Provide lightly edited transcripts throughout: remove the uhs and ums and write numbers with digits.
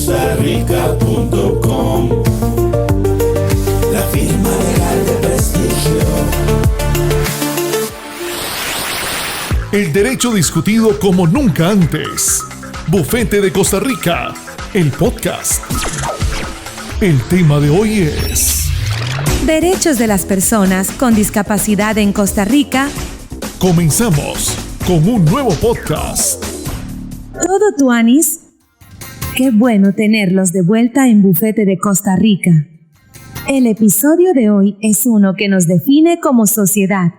costarrica.com, la firma legal de prestigio. El derecho discutido como nunca antes. Bufete de Costa Rica, el podcast. El tema de hoy es derechos de las personas con discapacidad en Costa Rica. Comenzamos con un nuevo podcast. ¿Todo tuanis? Qué bueno tenerlos de vuelta en Bufete de Costa Rica. El episodio de hoy es uno que nos define como sociedad.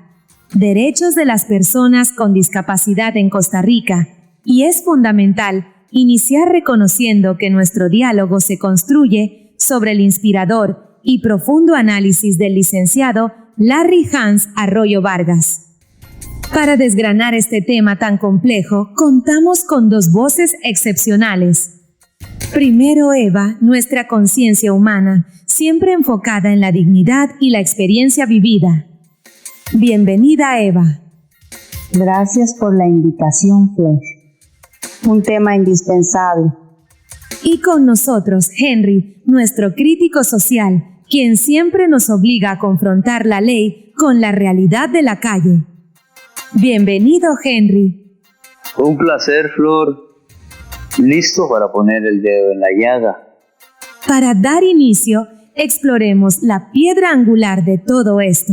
Derechos de las personas con discapacidad en Costa Rica. Y es fundamental iniciar reconociendo que nuestro diálogo se construye sobre el inspirador y profundo análisis del licenciado Larry Hans Arroyo Vargas. Para desgranar este tema tan complejo, contamos con dos voces excepcionales. Primero, Eva, nuestra conciencia humana, siempre enfocada en la dignidad y la experiencia vivida. Bienvenida, Eva. Gracias por la invitación, Flor. Un tema indispensable. Y con nosotros, Henry, nuestro crítico social, quien siempre nos obliga a confrontar la ley con la realidad de la calle. Bienvenido, Henry. Un placer, Flor. Listo para poner el dedo en la llaga. Para dar inicio, exploremos la piedra angular de todo esto.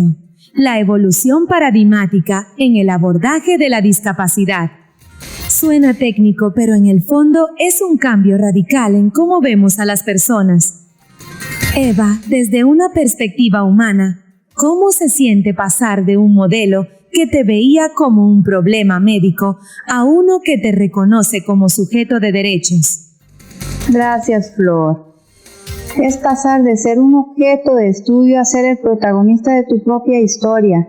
La evolución paradigmática en el abordaje de la discapacidad. Suena técnico, pero en el fondo es un cambio radical en cómo vemos a las personas. Eva, desde una perspectiva humana, ¿cómo se siente pasar de un modelo que te veía como un problema médico a uno que te reconoce como sujeto de derechos? Gracias, Flor. Es pasar de ser un objeto de estudio a ser el protagonista de tu propia historia.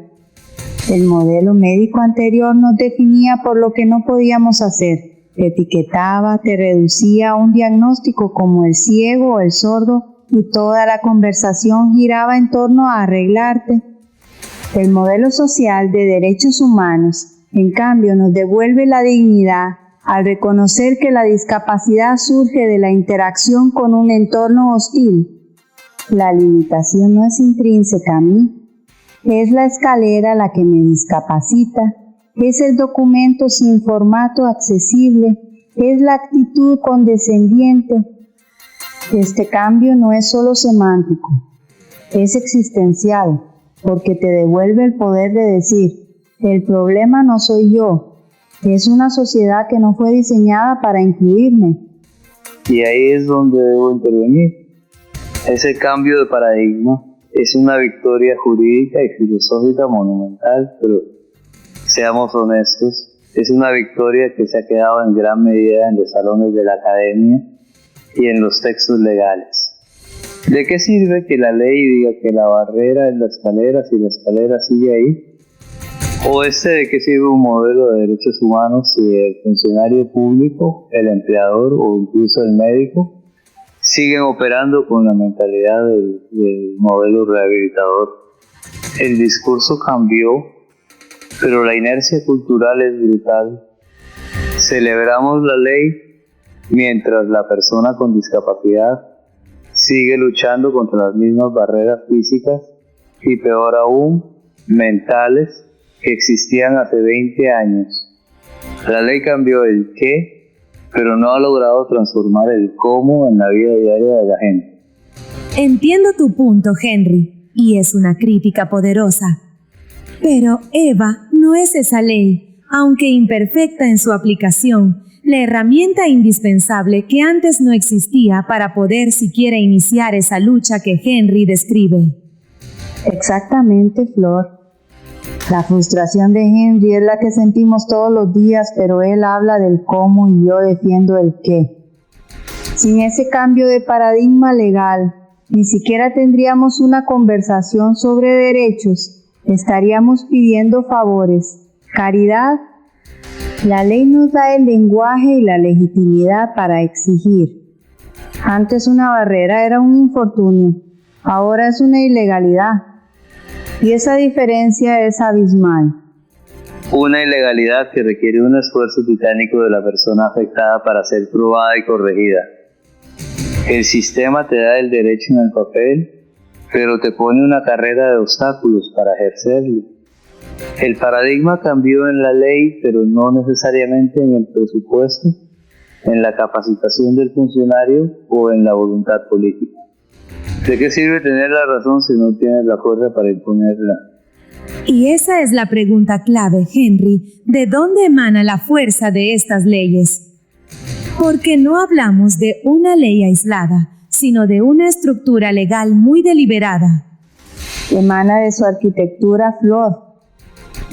El modelo médico anterior nos definía por lo que no podíamos hacer. Te etiquetaba, te reducía a un diagnóstico como el ciego o el sordo y toda la conversación giraba en torno a arreglarte. El modelo social de derechos humanos, en cambio, nos devuelve la dignidad al reconocer que la discapacidad surge de la interacción con un entorno hostil. La limitación no es intrínseca a mí, es la escalera la que me discapacita, es el documento sin formato accesible, es la actitud condescendiente. Este cambio no es solo semántico, es existencial, porque te devuelve el poder de decir, el problema no soy yo, es una sociedad que no fue diseñada para incluirme. Y ahí es donde debo intervenir. Ese cambio de paradigma es una victoria jurídica y filosófica monumental, pero seamos honestos, es una victoria que se ha quedado en gran medida en los salones de la academia y en los textos legales. ¿De qué sirve que la ley diga que la barrera es la escalera si la escalera sigue ahí? ¿O de qué sirve un modelo de derechos humanos si el funcionario público, el empleador o incluso el médico siguen operando con la mentalidad del modelo rehabilitador? El discurso cambió, pero la inercia cultural es brutal. Celebramos la ley mientras la persona con discapacidad sigue luchando contra las mismas barreras físicas y peor aún, mentales, que existían hace 20 años. La ley cambió el qué, pero no ha logrado transformar el cómo en la vida diaria de la gente. Entiendo tu punto, Henry, y es una crítica poderosa. Pero Eva no es esa ley, aunque imperfecta en su aplicación, la herramienta indispensable que antes no existía para poder siquiera iniciar esa lucha que Henry describe. Exactamente, Flor. La frustración de Henry es la que sentimos todos los días, pero él habla del cómo y yo defiendo el qué. Sin ese cambio de paradigma legal, ni siquiera tendríamos una conversación sobre derechos, estaríamos pidiendo favores, caridad. La ley nos da el lenguaje y la legitimidad para exigir. Antes una barrera era un infortunio, ahora es una ilegalidad. Y esa diferencia es abismal. Una ilegalidad que requiere un esfuerzo titánico de la persona afectada para ser probada y corregida. El sistema te da el derecho en el papel, pero te pone una carrera de obstáculos para ejercerlo. El paradigma cambió en la ley, pero no necesariamente en el presupuesto, en la capacitación del funcionario o en la voluntad política. ¿De qué sirve tener la razón si no tienes la fuerza para imponerla? Y esa es la pregunta clave, Henry. ¿De dónde emana la fuerza de estas leyes? Porque no hablamos de una ley aislada, sino de una estructura legal muy deliberada. Emana de su arquitectura, Flor.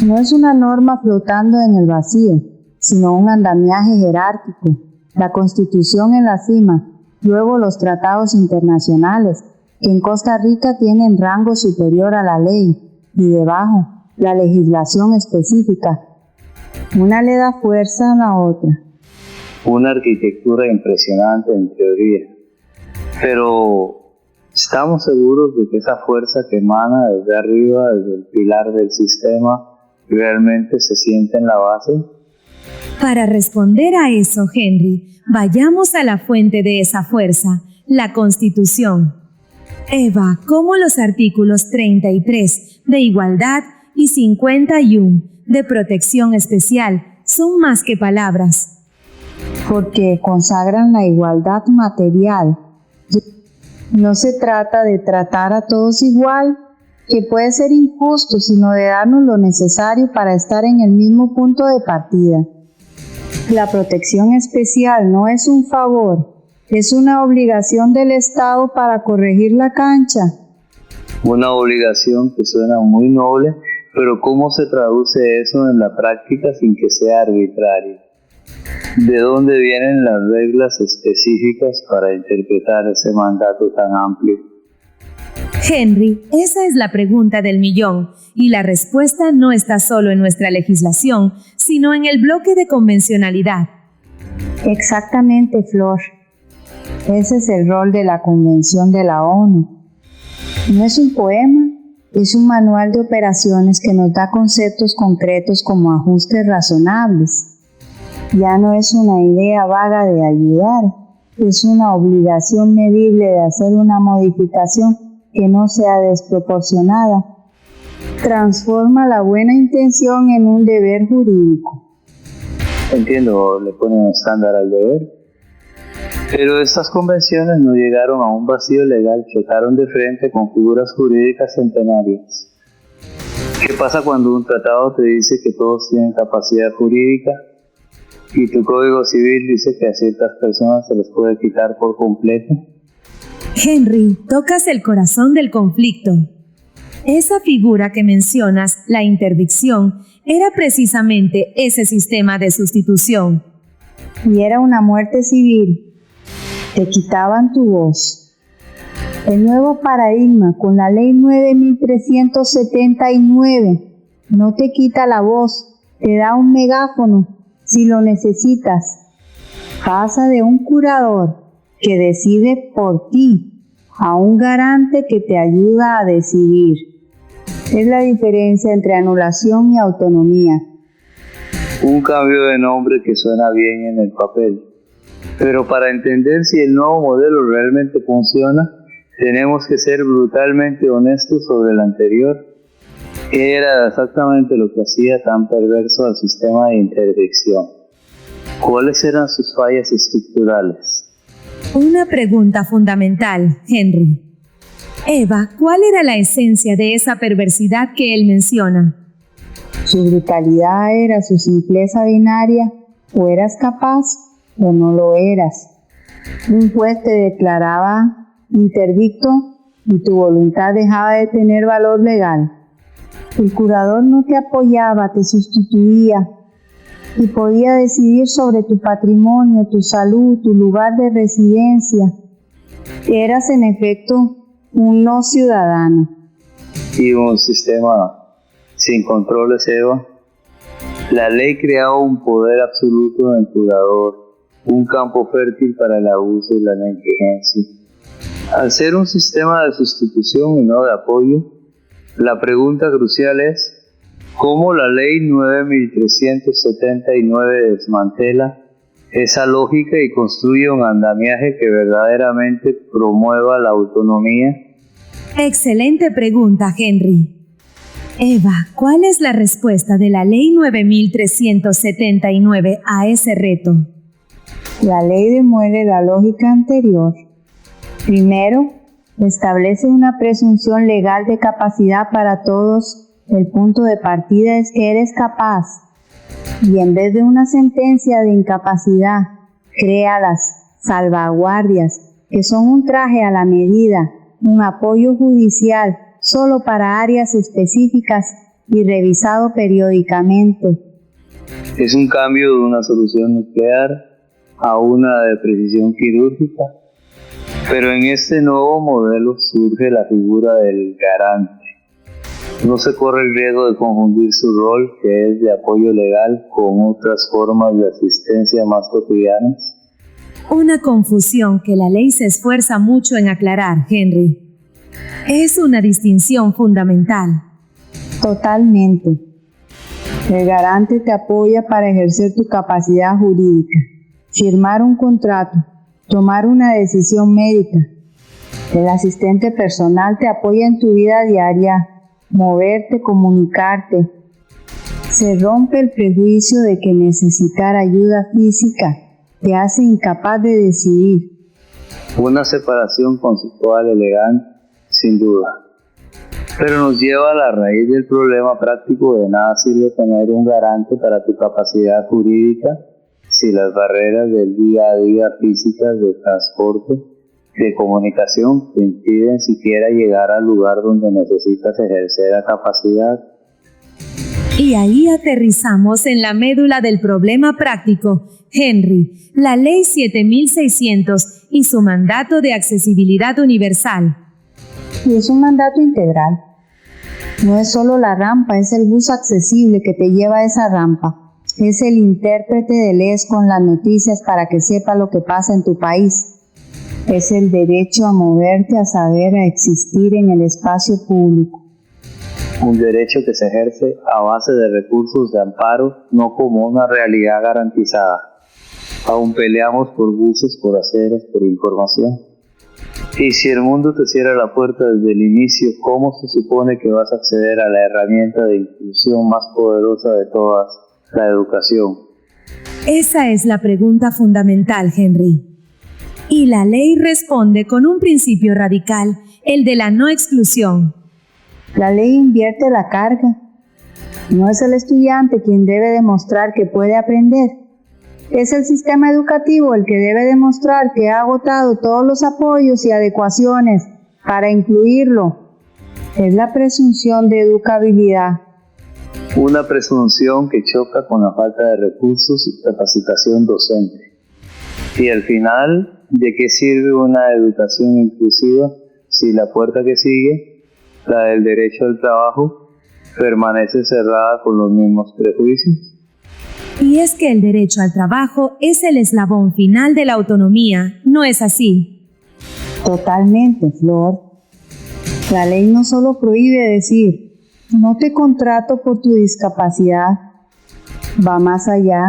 No es una norma flotando en el vacío, sino un andamiaje jerárquico. La Constitución en la cima, luego los tratados internacionales, que en Costa Rica tienen rango superior a la ley, y debajo, la legislación específica. Una le da fuerza a la otra. Una arquitectura impresionante en teoría. Pero, ¿estamos seguros de que esa fuerza que emana desde arriba, desde el pilar del sistema, realmente se siente en la base? Para responder a eso, Henry, vayamos a la fuente de esa fuerza, la Constitución. Eva, ¿cómo los artículos 33 de igualdad y 51 de protección especial son más que palabras? Porque consagran la igualdad material. No se trata de tratar a todos igual, que puede ser injusto, sino de darnos lo necesario para estar en el mismo punto de partida. La protección especial no es un favor, es una obligación del Estado para corregir la cancha. Una obligación que suena muy noble, pero ¿cómo se traduce eso en la práctica sin que sea arbitrario? ¿De dónde vienen las reglas específicas para interpretar ese mandato tan amplio? Henry, esa es la pregunta del millón, y la respuesta no está solo en nuestra legislación, sino en el bloque de convencionalidad. Exactamente, Flor. Ese es el rol de la Convención de la ONU. No es un poema, es un manual de operaciones que nos da conceptos concretos como ajustes razonables. Ya no es una idea vaga de ayudar, es una obligación medible de hacer una modificación que no sea desproporcionada. Transforma la buena intención en un deber jurídico. Entiendo, le ponen un estándar al deber. Pero estas convenciones no llegaron a un vacío legal, chocaron de frente con figuras jurídicas centenarias. ¿Qué pasa cuando un tratado te dice que todos tienen capacidad jurídica y tu Código Civil dice que a ciertas personas se les puede quitar por completo? Henry, tocas el corazón del conflicto. Esa figura que mencionas, la interdicción, era precisamente ese sistema de sustitución. Y era una muerte civil. Te quitaban tu voz. El nuevo paradigma con la ley 9379 no te quita la voz, te da un megáfono si lo necesitas. Pasa de un curador que decide por ti a un garante que te ayuda a decidir. Es la diferencia entre anulación y autonomía. Un cambio de nombre que suena bien en el papel. Pero para entender si el nuevo modelo realmente funciona, tenemos que ser brutalmente honestos sobre el anterior. ¿Qué era exactamente lo que hacía tan perverso al sistema de interdicción? ¿Cuáles eran sus fallas estructurales? Una pregunta fundamental, Henry. Eva, ¿cuál era la esencia de esa perversidad que él menciona? Su brutalidad era su simpleza binaria, o eras capaz o no lo eras. Un juez te declaraba interdicto y tu voluntad dejaba de tener valor legal. El curador no te apoyaba, te sustituía y podía decidir sobre tu patrimonio, tu salud, tu lugar de residencia. Eras en efecto un no ciudadano. Y un sistema sin controles, Eva. La ley creaba un poder absoluto en el curador, un campo fértil para el abuso y la negligencia. Al ser un sistema de sustitución y no de apoyo, la pregunta crucial es ¿cómo la ley 9379 desmantela esa lógica y construye un andamiaje que verdaderamente promueva la autonomía? Excelente pregunta, Henry. Eva, ¿cuál es la respuesta de la Ley 9379 a ese reto? La ley demuele la lógica anterior. Primero, establece una presunción legal de capacidad para todos. El punto de partida es que eres capaz. Y en vez de una sentencia de incapacidad, crea las salvaguardias, que son un traje a la medida, un apoyo judicial solo para áreas específicas y revisado periódicamente. Es un cambio de una solución nuclear a una de precisión quirúrgica, pero en este nuevo modelo surge la figura del garante. No se corre el riesgo de confundir su rol, que es de apoyo legal, con otras formas de asistencia más cotidianas. Una confusión que la ley se esfuerza mucho en aclarar, Henry. Es una distinción fundamental. Totalmente. El garante te apoya para ejercer tu capacidad jurídica, firmar un contrato, tomar una decisión médica. El asistente personal te apoya en tu vida diaria, moverte, comunicarte. Se rompe el prejuicio de que necesitar ayuda física te hace incapaz de decidir. Una separación conceptual elegante, sin duda. Pero nos lleva a la raíz del problema práctico. De nada sirve tener un garante para tu capacidad jurídica si las barreras del día a día físicas de transporte, de comunicación, te impiden siquiera llegar al lugar donde necesitas ejercer la capacidad. Y ahí aterrizamos en la médula del problema práctico, Henry, la Ley 7600 y su mandato de accesibilidad universal. Y es un mandato integral. No es solo la rampa, es el bus accesible que te lleva a esa rampa. Es el intérprete del ES con las noticias para que sepa lo que pasa en tu país. Es el derecho a moverte, a saber, a existir en el espacio público. Un derecho que se ejerce a base de recursos de amparo, no como una realidad garantizada. Aún peleamos por buses, por aceras, por información. Y si el mundo te cierra la puerta desde el inicio, ¿cómo se supone que vas a acceder a la herramienta de inclusión más poderosa de todas, la educación? Esa es la pregunta fundamental, Henry. Y la ley responde con un principio radical, el de la no exclusión. La ley invierte la carga. No es el estudiante quien debe demostrar que puede aprender. Es el sistema educativo el que debe demostrar que ha agotado todos los apoyos y adecuaciones para incluirlo. Es la presunción de educabilidad. Una presunción que choca con la falta de recursos y capacitación docente. Y al final, ¿de qué sirve una educación inclusiva si la puerta que sigue, la del derecho al trabajo, permanece cerrada con los mismos prejuicios? Y es que el derecho al trabajo es el eslabón final de la autonomía, ¿no es así? Totalmente, Flor. La ley no solo prohíbe decir, no te contrato por tu discapacidad, va más allá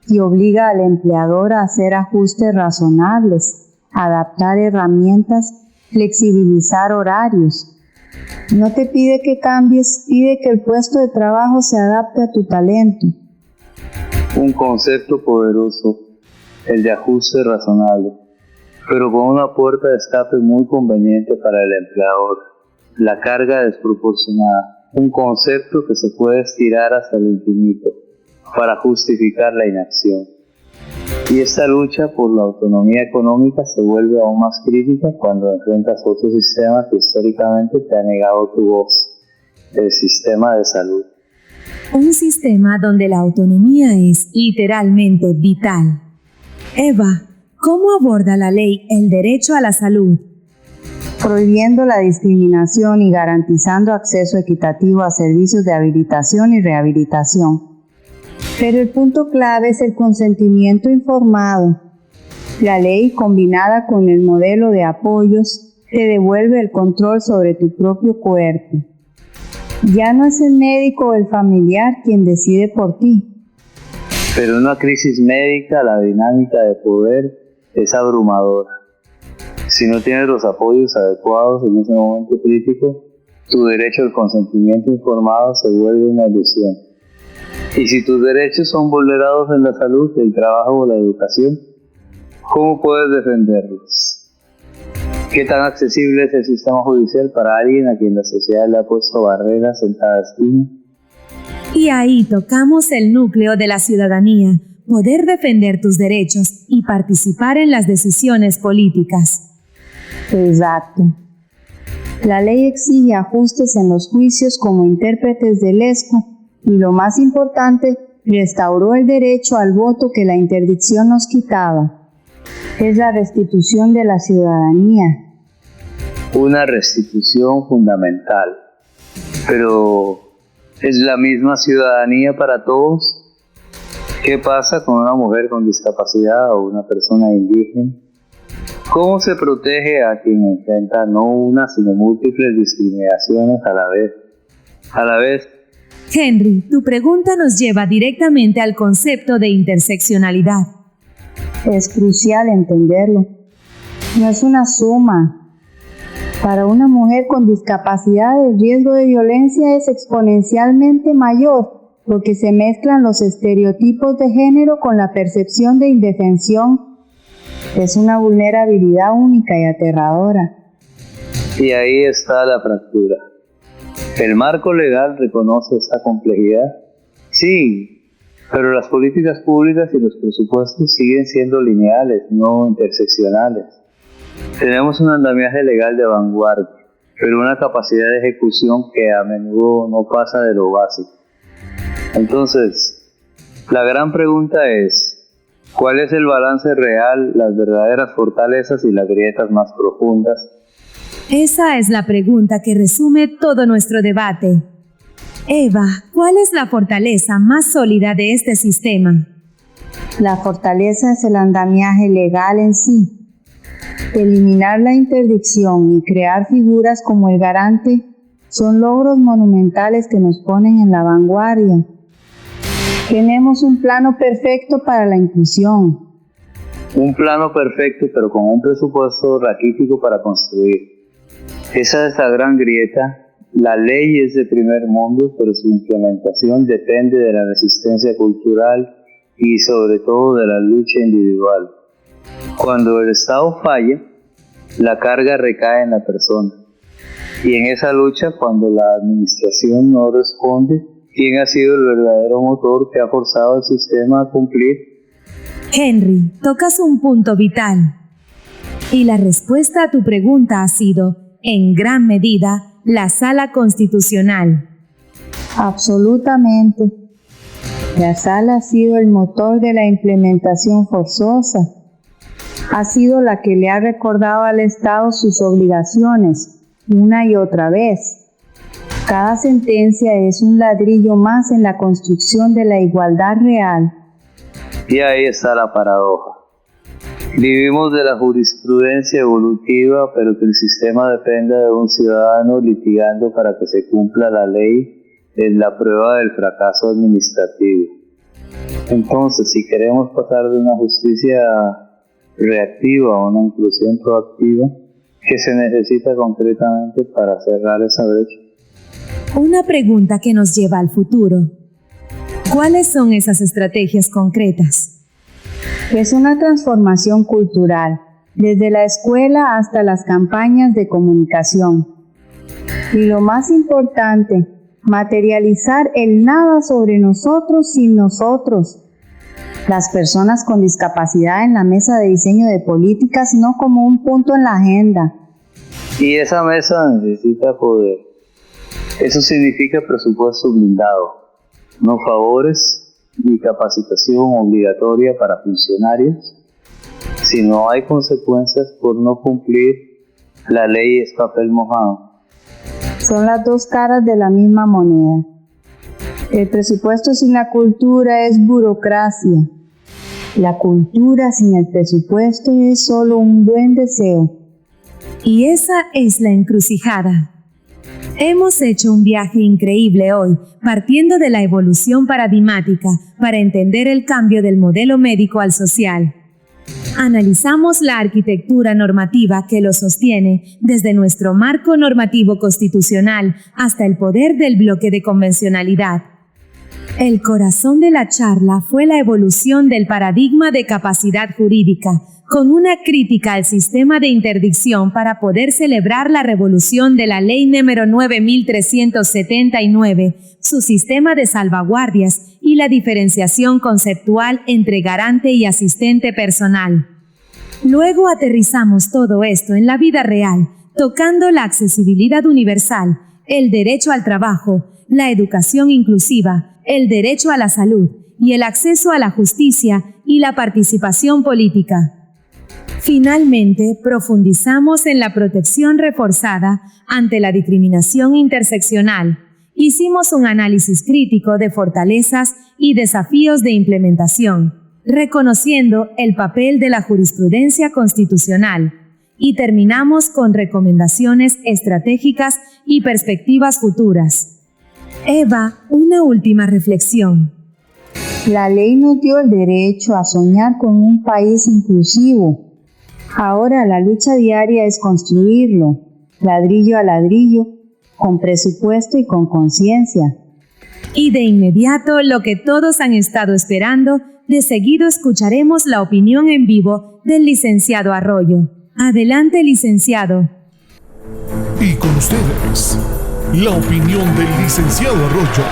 y obliga al empleador a hacer ajustes razonables, adaptar herramientas, flexibilizar horarios. No te pide que cambies, pide que el puesto de trabajo se adapte a tu talento. Un concepto poderoso, el de ajuste razonable, pero con una puerta de escape muy conveniente para el empleador, la carga desproporcionada, un concepto que se puede estirar hasta el infinito para justificar la inacción. Y esta lucha por la autonomía económica se vuelve aún más crítica cuando enfrentas otro sistema que históricamente te ha negado tu voz, el sistema de salud. Un sistema donde la autonomía es literalmente vital. Eva, ¿cómo aborda la ley el derecho a la salud? Prohibiendo la discriminación y garantizando acceso equitativo a servicios de habilitación y rehabilitación. Pero el punto clave es el consentimiento informado. La ley, combinada con el modelo de apoyos, te devuelve el control sobre tu propio cuerpo. Ya no es el médico o el familiar quien decide por ti. Pero en una crisis médica la dinámica de poder es abrumadora. Si no tienes los apoyos adecuados en ese momento crítico, tu derecho al consentimiento informado se vuelve una ilusión. Y si tus derechos son vulnerados en la salud, el trabajo o la educación, ¿cómo puedes defenderlos? ¿Qué tan accesible es el sistema judicial para alguien a quien la sociedad le ha puesto barreras en cada esquina? Y ahí tocamos el núcleo de la ciudadanía, poder defender tus derechos y participar en las decisiones políticas. Exacto. La ley exige ajustes en los juicios como intérpretes del ESCO y, lo más importante, restauró el derecho al voto que la interdicción nos quitaba. Es la restitución de la ciudadanía. Una restitución fundamental, pero ¿es la misma ciudadanía para todos? ¿Qué pasa con una mujer con discapacidad o una persona indígena? ¿Cómo se protege a quien enfrenta no una sino múltiples discriminaciones a la vez? Henry, tu pregunta nos lleva directamente al concepto de interseccionalidad. Es crucial entenderlo. No es una suma. Para una mujer con discapacidad, el riesgo de violencia es exponencialmente mayor, porque se mezclan los estereotipos de género con la percepción de indefensión. Es una vulnerabilidad única y aterradora. Y ahí está la fractura. ¿El marco legal reconoce esta complejidad? Sí, pero las políticas públicas y los presupuestos siguen siendo lineales, no interseccionales. Tenemos un andamiaje legal de vanguardia, pero una capacidad de ejecución que a menudo no pasa de lo básico. Entonces, la gran pregunta es, ¿cuál es el balance real, las verdaderas fortalezas y las grietas más profundas? Esa es la pregunta que resume todo nuestro debate. Eva, ¿cuál es la fortaleza más sólida de este sistema? La fortaleza es el andamiaje legal en sí. Eliminar la interdicción y crear figuras como el garante son logros monumentales que nos ponen en la vanguardia. Tenemos un plano perfecto para la inclusión. Un plano perfecto, pero con un presupuesto raquítico para construir. Esa es la gran grieta. La ley es de primer mundo, pero su implementación depende de la resistencia cultural y sobre todo de la lucha individual. Cuando el Estado falla, la carga recae en la persona. Y en esa lucha, cuando la administración no responde, ¿quién ha sido el verdadero motor que ha forzado al sistema a cumplir? Henry, tocas un punto vital. Y la respuesta a tu pregunta ha sido, en gran medida, la Sala Constitucional. Absolutamente. La Sala ha sido el motor de la implementación forzosa. Ha sido la que le ha recordado al Estado sus obligaciones, una y otra vez. Cada sentencia es un ladrillo más en la construcción de la igualdad real. Y ahí está la paradoja. Vivimos de la jurisprudencia evolutiva, pero que el sistema dependa de un ciudadano litigando para que se cumpla la ley es la prueba del fracaso administrativo. Entonces, si queremos pasar de una justicia reactiva a una inclusión proactiva, ¿qué se necesita concretamente para cerrar esa brecha? Una pregunta que nos lleva al futuro. ¿Cuáles son esas estrategias concretas? Es una transformación cultural, desde la escuela hasta las campañas de comunicación. Y lo más importante, materializar el nada sobre nosotros sin nosotros. Las personas con discapacidad en la mesa de diseño de políticas, no como un punto en la agenda. Y esa mesa necesita poder. Eso significa presupuesto blindado, no favores ni capacitación obligatoria para funcionarios. Si no hay consecuencias por no cumplir, la ley es papel mojado. Son las dos caras de la misma moneda. El presupuesto sin la cultura es burocracia. La cultura sin el presupuesto es solo un buen deseo. Y esa es la encrucijada. Hemos hecho un viaje increíble hoy, partiendo de la evolución paradigmática para entender el cambio del modelo médico al social. Analizamos la arquitectura normativa que lo sostiene, desde nuestro marco normativo constitucional hasta el poder del bloque de convencionalidad. El corazón de la charla fue la evolución del paradigma de capacidad jurídica, con una crítica al sistema de interdicción para poder celebrar la revolución de la Ley número 9379, su sistema de salvaguardias y la diferenciación conceptual entre garante y asistente personal. Luego aterrizamos todo esto en la vida real, tocando la accesibilidad universal, el derecho al trabajo, la educación inclusiva, el derecho a la salud y el acceso a la justicia y la participación política. Finalmente, profundizamos en la protección reforzada ante la discriminación interseccional. Hicimos un análisis crítico de fortalezas y desafíos de implementación, reconociendo el papel de la jurisprudencia constitucional, y terminamos con recomendaciones estratégicas y perspectivas futuras. Eva, una última reflexión. La ley nos dio el derecho a soñar con un país inclusivo. Ahora la lucha diaria es construirlo, ladrillo a ladrillo, con presupuesto y con conciencia. Y de inmediato, lo que todos han estado esperando, de seguido escucharemos la opinión en vivo del licenciado Arroyo. Adelante, licenciado. Y con ustedes, la opinión del licenciado Arroyo.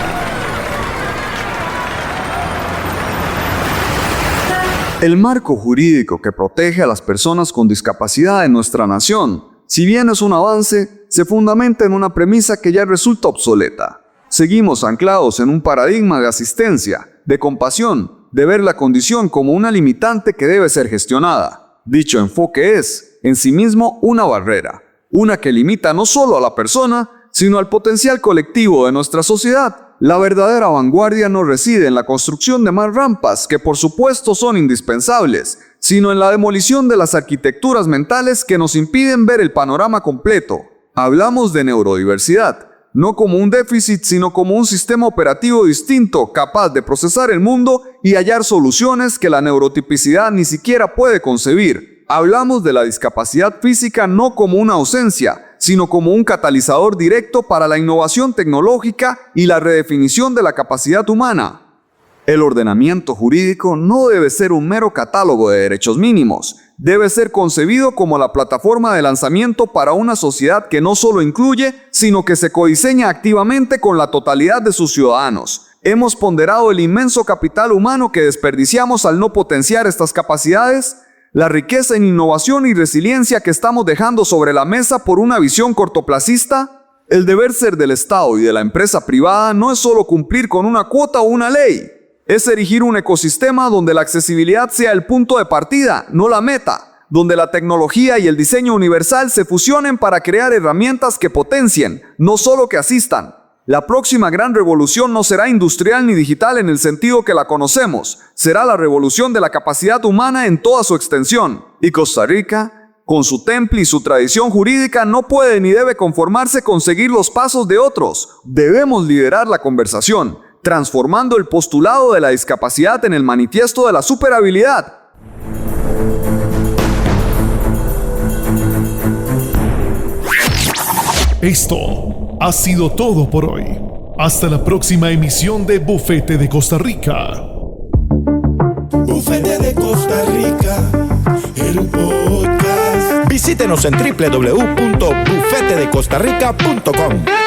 El marco jurídico que protege a las personas con discapacidad en nuestra nación, si bien es un avance, se fundamenta en una premisa que ya resulta obsoleta. Seguimos anclados en un paradigma de asistencia, de compasión, de ver la condición como una limitante que debe ser gestionada. Dicho enfoque es, en sí mismo, una barrera, una que limita no solo a la persona, sino al potencial colectivo de nuestra sociedad. La verdadera vanguardia no reside en la construcción de más rampas, que por supuesto son indispensables, sino en la demolición de las arquitecturas mentales que nos impiden ver el panorama completo. Hablamos de neurodiversidad, no como un déficit, sino como un sistema operativo distinto, capaz de procesar el mundo y hallar soluciones que la neurotipicidad ni siquiera puede concebir. Hablamos de la discapacidad física no como una ausencia, sino como un catalizador directo para la innovación tecnológica y la redefinición de la capacidad humana. El ordenamiento jurídico no debe ser un mero catálogo de derechos mínimos, debe ser concebido como la plataforma de lanzamiento para una sociedad que no solo incluye, sino que se codiseña activamente con la totalidad de sus ciudadanos. Hemos ponderado el inmenso capital humano que desperdiciamos al no potenciar estas capacidades, la riqueza en innovación y resiliencia que estamos dejando sobre la mesa por una visión cortoplacista. El deber ser del Estado y de la empresa privada no es solo cumplir con una cuota o una ley, es erigir un ecosistema donde la accesibilidad sea el punto de partida, no la meta, donde la tecnología y el diseño universal se fusionen para crear herramientas que potencien, no solo que asistan. La próxima gran revolución no será industrial ni digital en el sentido que la conocemos, será la revolución de la capacidad humana en toda su extensión. Y Costa Rica, con su temple y su tradición jurídica, no puede ni debe conformarse con seguir los pasos de otros. Debemos liderar la conversación, transformando el postulado de la discapacidad en el manifiesto de la superabilidad. Esto ha sido todo por hoy. Hasta la próxima emisión de Bufete de Costa Rica. Bufete de Costa Rica, el podcast. Visítenos en www.bufetedecostarrica.com.